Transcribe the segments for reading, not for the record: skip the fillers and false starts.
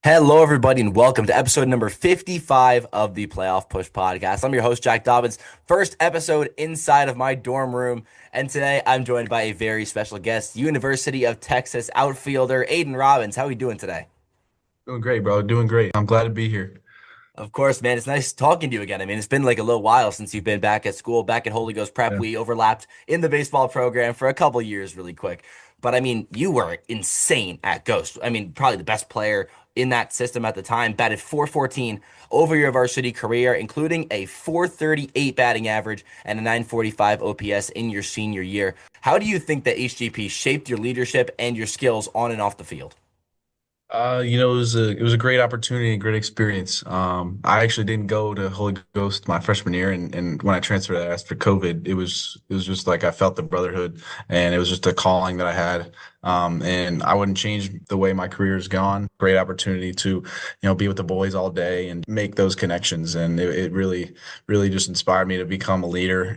Hello, everybody, and welcome to episode number 55 of the Playoff Push podcast. I'm your host, Jack Dobbins. First episode inside of my dorm room. And today I'm joined by a very special guest, University of Texas outfielder Aiden Robbins. How are you doing today? Doing great, bro. Doing great. I'm glad to be here. Of course, man, it's nice talking to you again. I mean, it's been like a little while since you've been back at school, back at Holy Ghost Prep. Yeah. We overlapped in the baseball program for a couple years, really quick. But I mean, you were insane at Ghost. I mean, probably the best player in that system at the time. Batted 414 over your varsity career, including a 438 batting average and a 945 OPS in your senior year. How do you think that HGP shaped your leadership and your skills on and off the field? It was a great opportunity, a great experience. I actually didn't go to Holy Ghost my freshman year, and when I transferred after COVID, it was just like I felt the brotherhood, and it was just a calling that I had. And I wouldn't change the way my career has gone. Great opportunity to, be with the boys all day and make those connections, and it really just inspired me to become a leader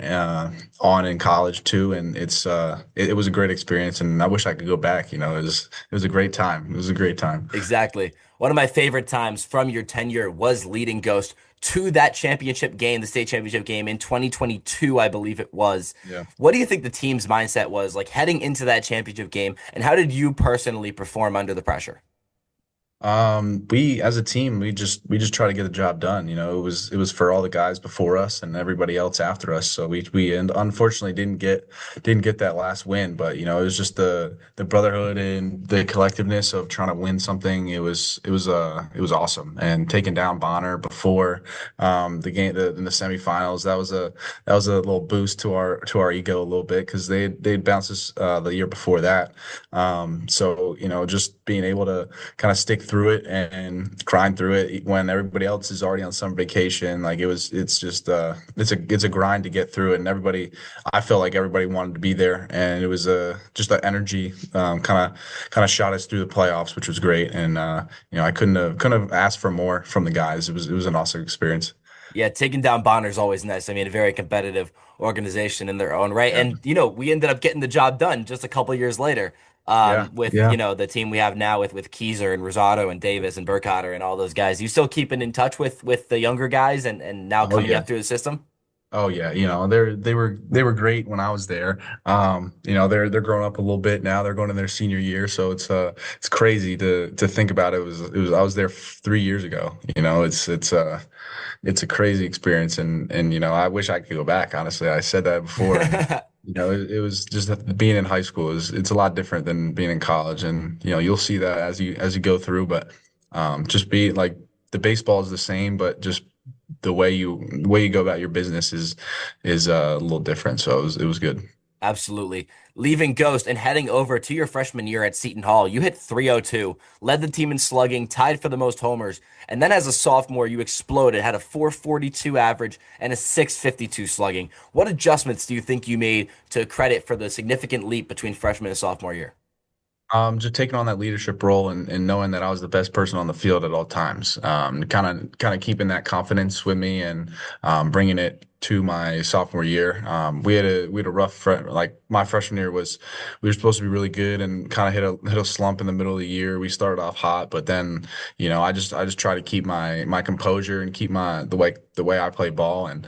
on in college too. And it was a great experience, and I wish I could go back. It was a great time. It was a great time. Exactly. One of my favorite times from your tenure was leading Ghost to that championship game, the state championship game in 2022, I believe it was. Yeah. What do you think the team's mindset was like heading into that championship game, and how did you personally perform under the pressure? We as a team, we just try to get the job done. It was for all the guys before us and everybody else after us. So we and unfortunately didn't get that last win, but it was just the brotherhood and the collectiveness of trying to win something. It was awesome. And taking down Bonner before the game in the semifinals, that was a little boost to our ego a little bit because they'd bounced us the year before that. So just being able to kind of stick through it and grind through it when everybody else is already on summer vacation. Like it's a grind to get through it. And I felt like everybody wanted to be there, and it was just the energy kind of shot us through the playoffs, which was great. And I couldn't have asked for more from the guys. It was an awesome experience. Yeah, taking down Bonner is always nice. I mean, a very competitive organization in their own right. Yeah. And, we ended up getting the job done just a couple years later Yeah. with, Yeah. the team we have now with Keyser and Rosado and Davis and Burkhardt and all those guys. You still keeping in touch with the younger guys and now Oh coming yeah. up through the system? Oh yeah, they were great when I was there. They're growing up a little bit now. They're going in their senior year, so it's crazy to think about. It was I was there 3 years ago. It's a crazy experience, and I wish I could go back. Honestly, I said that before, and it was just that being in high school it's a lot different than being in college, and you'll see that as you go through. But just be like the baseball is the same, but just the way you go about your business is a little different. So it was good. Absolutely. Leaving Ghost and heading over to your freshman year at Seton Hall, you hit 302, led the team in slugging, tied for the most homers, and then as a sophomore, you exploded, had a 442 average and a 652 slugging. What adjustments do you think you made to credit for the significant leap between freshman and sophomore year? Just taking on that leadership role and knowing that I was the best person on the field at all times. Kind of keeping that confidence with me and bringing it to my sophomore year. We had a rough like my freshman year was we were supposed to be really good and kind of hit a slump in the middle of the year. We started off hot, but then I just try to keep my composure and keep the way I play ball, and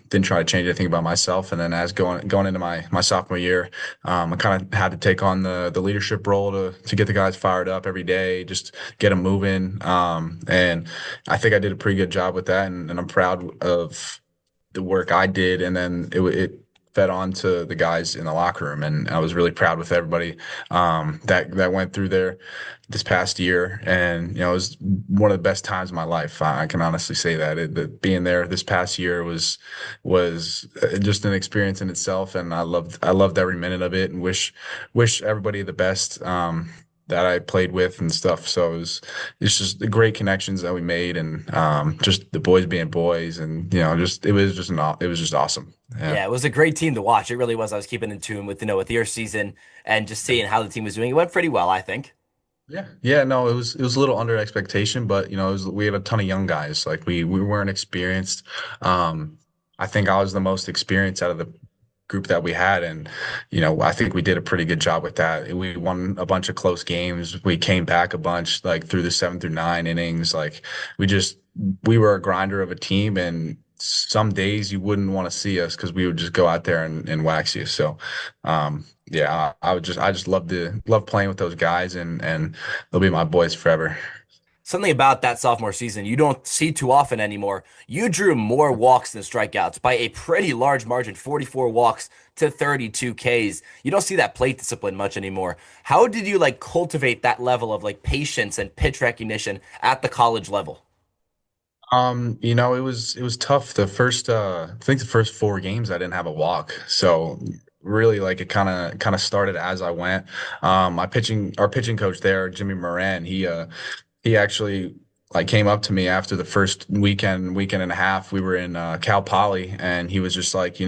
didn't try to change anything about myself. And then as going into my sophomore year, I kind of had to take on the leadership role to get the guys fired up every day, just get them moving. And I think I did a pretty good job with that, and I'm proud of the work I did. And then it fed on to the guys in the locker room, and I was really proud with everybody that went through there this past year. And it was one of the best times of my life. I can honestly say that being there this past year was just an experience in itself, and I loved every minute of it, and wish everybody the best. That I played with and stuff. So it's just the great connections that we made, and just the boys being boys, and it was just awesome. Yeah. Yeah, it was a great team to watch. It really was. I was keeping in tune with your season and just seeing how the team was doing. It went pretty well, I think. Yeah, yeah, no, it was a little under expectation, but we had a ton of young guys. Like we weren't experienced. I think I was the most experienced out of group that we had. And, I think we did a pretty good job with that. We won a bunch of close games. We came back a bunch, like through the 7 through 9 innings. Like we just, we were a grinder of a team. And some days you wouldn't want to see us because we would just go out there and wax you. So, yeah, I just love playing with those guys, and they'll be my boys forever. Something about that sophomore season you don't see too often anymore. You drew more walks than strikeouts by a pretty large margin, 44 walks to 32 Ks. You don't see that plate discipline much anymore. How did you like cultivate that level of like patience and pitch recognition at the college level? It was tough. I think the first 4 games I didn't have a walk. So really like it kind of started as I went. Our pitching coach there, Jimmy Moran, he actually like came up to me after the first weekend and a half. We were in Cal Poly, and he was just like, they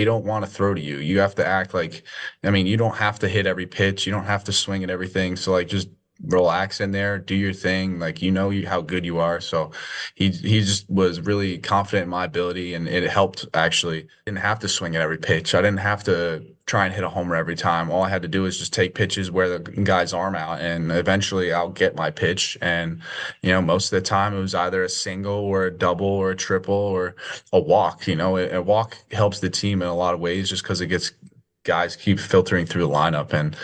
don't want to throw to you. You have to act like, I mean, you don't have to hit every pitch. You don't have to swing at everything. So like just relax in there, do your thing. Like how good you are. So he just was really confident in my ability, and it helped actually. Didn't have to swing at every pitch. I didn't have to try and hit a homer every time. All I had to do is just take pitches where the guy's arm out, and eventually I'll get my pitch. And most of the time it was either a single or a double or a triple or a walk. A walk helps the team in a lot of ways just because it gets guys keep filtering through the lineup. And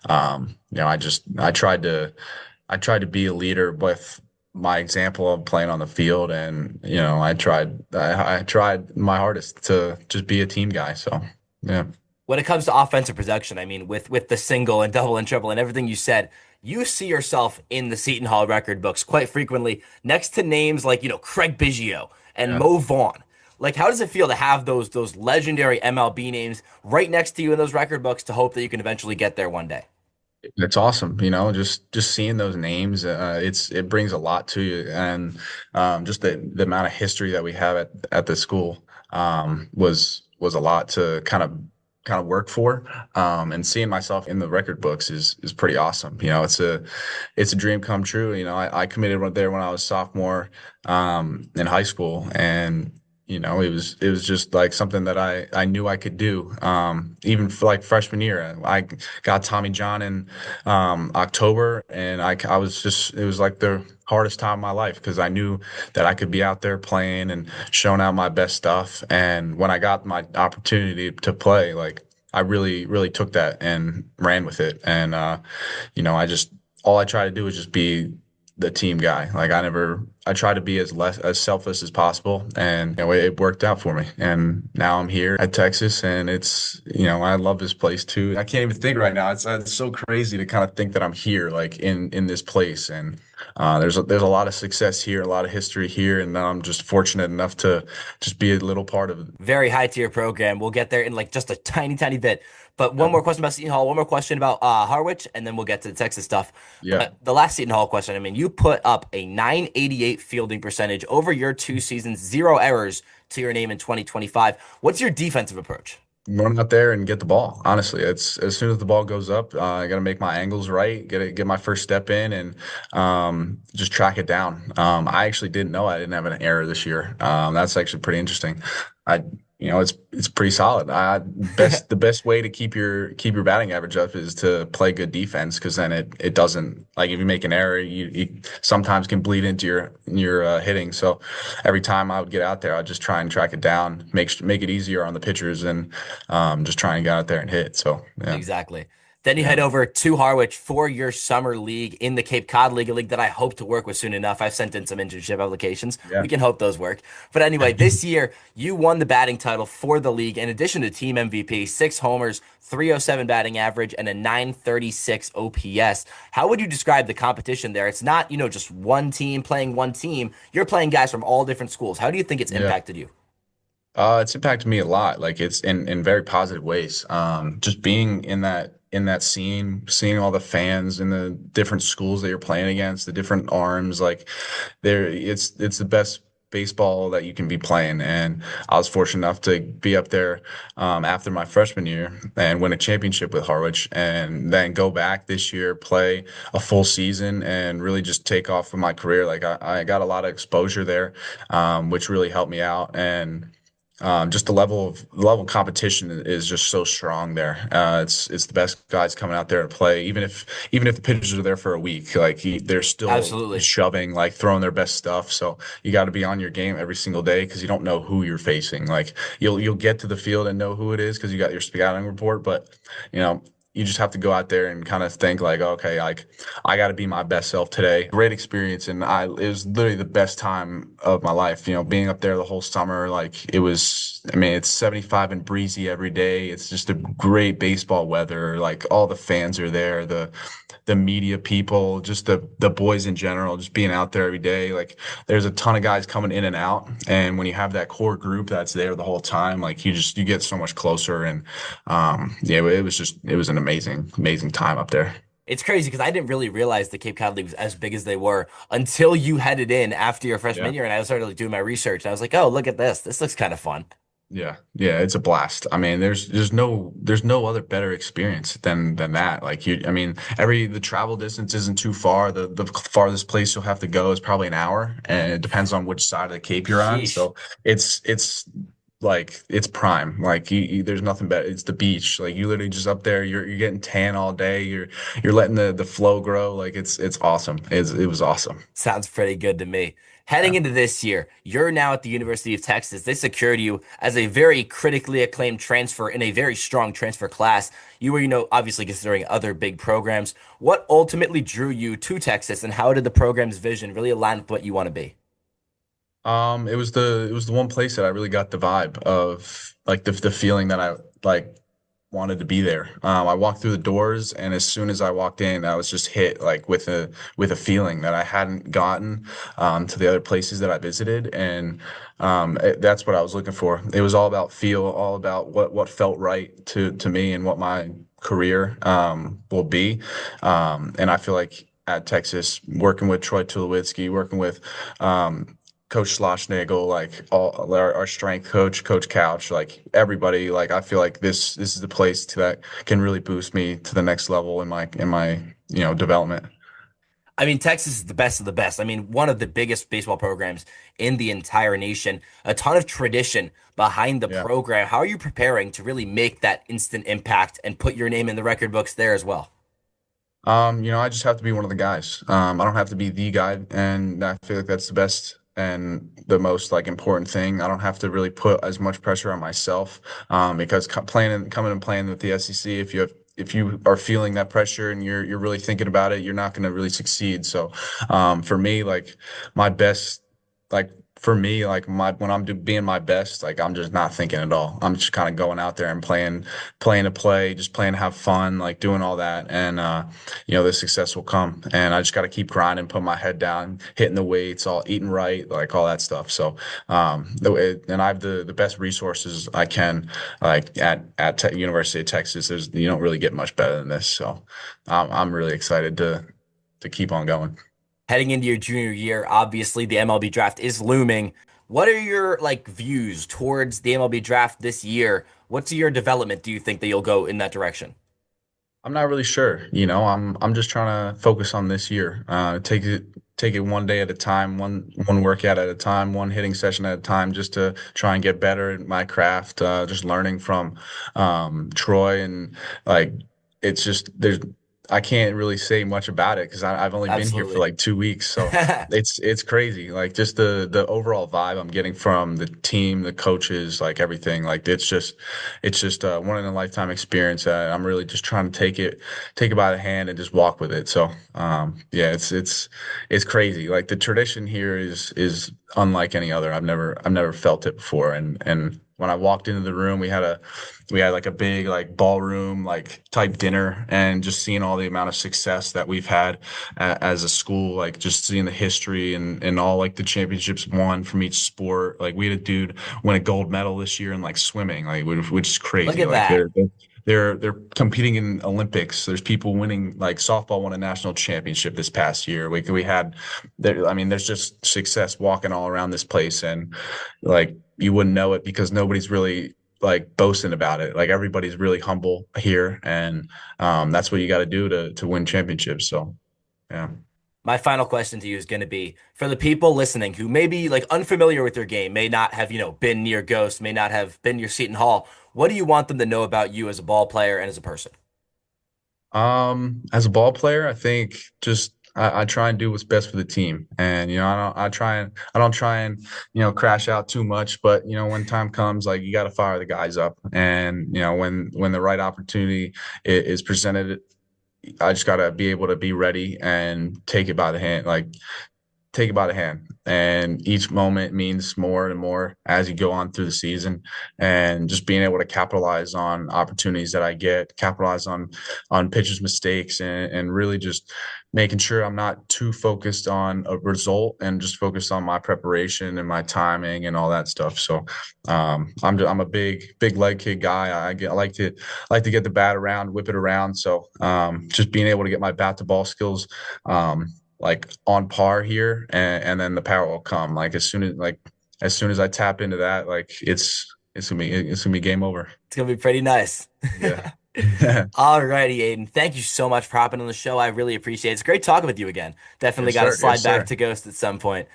I tried to be a leader with my example of playing on the field. And I tried my hardest to just be a team guy. So yeah. When it comes to offensive production, I mean, with the single and double and triple and everything you said, you see yourself in the Seton Hall record books quite frequently next to names like, Craig Biggio and Yeah. Mo Vaughn. Like, how does it feel to have those legendary MLB names right next to you in those record books to hope that you can eventually get there one day? It's awesome, just seeing those names. It brings a lot to you, and just the amount of history that we have at the school was a lot to kind of work for. And seeing myself in the record books is pretty awesome. It's a dream come true. I committed right there when I was sophomore in high school, and it was just like something that I knew I could do. Even for like freshman year, I got Tommy John in October, and I was just it was like the hardest time of my life because I knew that I could be out there playing and showing out my best stuff. And when I got my opportunity to play, like I really, really took that and ran with it. And I just all I try to do is just be the team guy. Like I try to be as selfless as possible, and it worked out for me. And now I'm here at Texas, and I love this place too. I can't even think right now. It's so crazy to kind of think that I'm here, like in this place. And there's a lot of success here, a lot of history here, and I'm just fortunate enough to just be a little part of it. Very high tier program. We'll get there in like just a tiny, tiny bit. But one Yeah. more question about Seton Hall, one more question about Harwich, and then we'll get to the Texas stuff. Yeah. But the last Seton Hall question, I mean, you put up a 988 fielding percentage over your 2 seasons, 0 errors to your name in 2025. What's your defensive approach? Run out there and get the ball. Honestly, it's as soon as the ball goes up, I got to make my angles right, get my first step in, and just track it down. I actually didn't know I didn't have an error this year. That's actually pretty interesting. I, it's pretty solid. The best way to keep your batting average up is to play good defense, because then it doesn't, like, if you make an error, you sometimes can bleed into your hitting. So every time I would get out there, I'd just try and track it down, make it easier on the pitchers, and just try and get out there and hit. So yeah, Exactly. Then you yeah, head over to Harwich for your summer league in the Cape Cod League, a league that I hope to work with soon enough. I've sent in some internship applications. yeah. We can hope those work. But anyway, this year you won the batting title for the league in addition to team MVP, 6 homers, 307 batting average, and a 936 OPS. How would you describe the competition there? It's not, just one team playing one team. You're playing guys from all different schools. How do you think it's Yeah. impacted you? It's impacted me a lot. Like it's in very positive ways. Just being in that scene, seeing all the fans in the different schools that you're playing against, the different arms, like it's the best baseball that you can be playing. And I was fortunate enough to be up there after my freshman year and win a championship with Harwich, and then go back this year, play a full season, and really just take off with my career. Like I got a lot of exposure there, which really helped me out. And just the level of competition is just so strong there. It's the best guys coming out there to play. Even if the pitchers are there for a week, like they're still Absolutely. shoving, like throwing their best stuff. So you got to be on your game every single day because you don't know who you're facing. Like you'll get to the field and know who it is because you got your scouting report, but you know. You just have to go out there and kind of think like, okay, like I got to be my best self today. Great experience, and it was literally the best time of my life. You know, being up there the whole summer, like it was. I mean, it's 75 and breezy every day. It's just a great baseball weather. Like all the fans are there, the media people, just the boys in general, just being out there every day. Like there's a ton of guys coming in and out, and when you have that core group that's there the whole time, like you get so much closer. And yeah, it was an amazing time up there. It's crazy because I didn't really realize the Cape Cod League was as big as they were until you headed in after your Yeah. freshman year, and I started like, doing my research. And I was like, oh, look at this. This looks kind of fun. Yeah, yeah, it's a blast. I mean, there's no other better experience than that. Like I mean, the travel distance isn't too far. The farthest place you'll have to go is probably an hour, and it depends on which side of the Cape you're on. Sheesh. So it's like it's prime. Like there's nothing better. It's the beach. Like you literally just up there. You're getting tan all day. You're letting the flow grow. Like it's awesome. It was awesome. Sounds pretty good to me. Heading Yeah. into this year, you're now at the University of Texas. They secured you as a very critically acclaimed transfer in a very strong transfer class. You were, obviously considering other big programs. What ultimately drew you to Texas, and how did the program's vision really align with what you want to be? It was the one place that I really got the vibe of like the feeling that I like wanted to be there. I walked through the doors, and as soon as I walked in, I was just hit like with a feeling that I hadn't gotten to the other places that I visited, and that's what I was looking for. It was all about feel, all about what felt right to me and what my career will be. And I feel like at Texas, working with Troy Tulowitzki, working with Coach Schlossnagle, like all our strength coach, Coach Couch, like everybody, like I feel like this is the place that can really boost me to the next level in my development. I mean, Texas is the best of the best. I mean, one of the biggest baseball programs in the entire nation, a ton of tradition behind the Yeah. program. How are you preparing to really make that instant impact and put your name in the record books there as well? I just have to be one of the guys. I don't have to be the guy, and I feel like that's the best and the most like important thing. I don't have to really put as much pressure on myself, because coming and playing with the SEC, if you are feeling that pressure and you're really thinking about it, you're not going to really succeed. So, for me, like my best, like for me, like when being my best, like I'm just not thinking at all. I'm just kind of going out there and playing to play, just playing to have fun, like doing all that. And the success will come. And I just got to keep grinding, put my head down, hitting the weights, all eating right, like all that stuff. So, and I have the best resources I can, like at University of Texas. You don't really get much better than this. So, I'm really excited to keep on going. Heading into your junior year, obviously the MLB draft is looming. What are your like views towards the MLB draft this year? What's your development? Do you think that you'll go in that direction? I'm not really sure. I'm just trying to focus on this year. Take it one day at a time, one workout at a time, one hitting session at a time, just to try and get better at my craft. Just learning from Troy, and like it's just there's I can't really say much about it because I've only been here for Absolutely. like 2 weeks, so it's crazy. Like just the overall vibe I'm getting from the team, the coaches, like everything. Like it's just a one in a lifetime experience. I'm really just trying to take it by the hand and just walk with it. So yeah, it's crazy. Like the tradition here is unlike any other. I've never felt it before. And when I walked into the room, we had like a big like ballroom like type dinner, and just seeing all the amount of success that we've had as a school, like just seeing the history and all like the championships won from each sport. Like we had a dude win a gold medal this year in like swimming, like which is Look crazy. at Like that. they're competing in Olympics. There's people winning, like softball won a national championship this past year. We had there. I mean, there's just success walking all around this place, and like you wouldn't know it because nobody's really like boasting about it. Like everybody's really humble here, and that's what you got to do to win championships. So yeah. my final question to you is going to be for the people listening who may be like unfamiliar with your game, may not have, been near Ghost, may not have been near Seton Hall. What do you want them to know about you as a ball player and as a person? As a ball player, I think just I try and do what's best for the team, and I don't try and crash out too much, but when time comes, like you got to fire the guys up, and when the right opportunity is presented, I just got to be able to be ready and take it by the hand. And each moment means more and more as you go on through the season. And just being able to capitalize on opportunities that I get, capitalize on pitchers' mistakes, and really just making sure I'm not too focused on a result and just focused on my preparation and my timing and all that stuff. So I'm a big leg kick guy. I like to get the bat around, whip it around. So just being able to get my bat to ball skills like on par here, and then the power will come. Like as soon as I tap into that, like it's gonna be game over. It's going to be pretty nice. Yeah. All righty, Aiden. Thank you so much for hopping on the show. I really appreciate it. It's great talking with you again. Definitely Yes, got to sir. Yes, slide back sir. to Ghost at some point.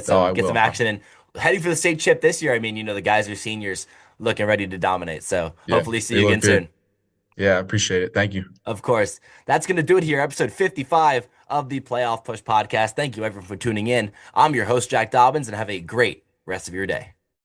Oh, I Get some will. action and heading for the state chip this year. I mean, the guys are seniors looking ready to dominate. So Yeah, hopefully see they you look again good. soon. Yeah, I appreciate it. Thank you. Of course. That's going to do it here, episode 55 of the Playoff Push podcast. Thank you everyone for tuning in. I'm your host, Jack Dobbins, and have a great rest of your day.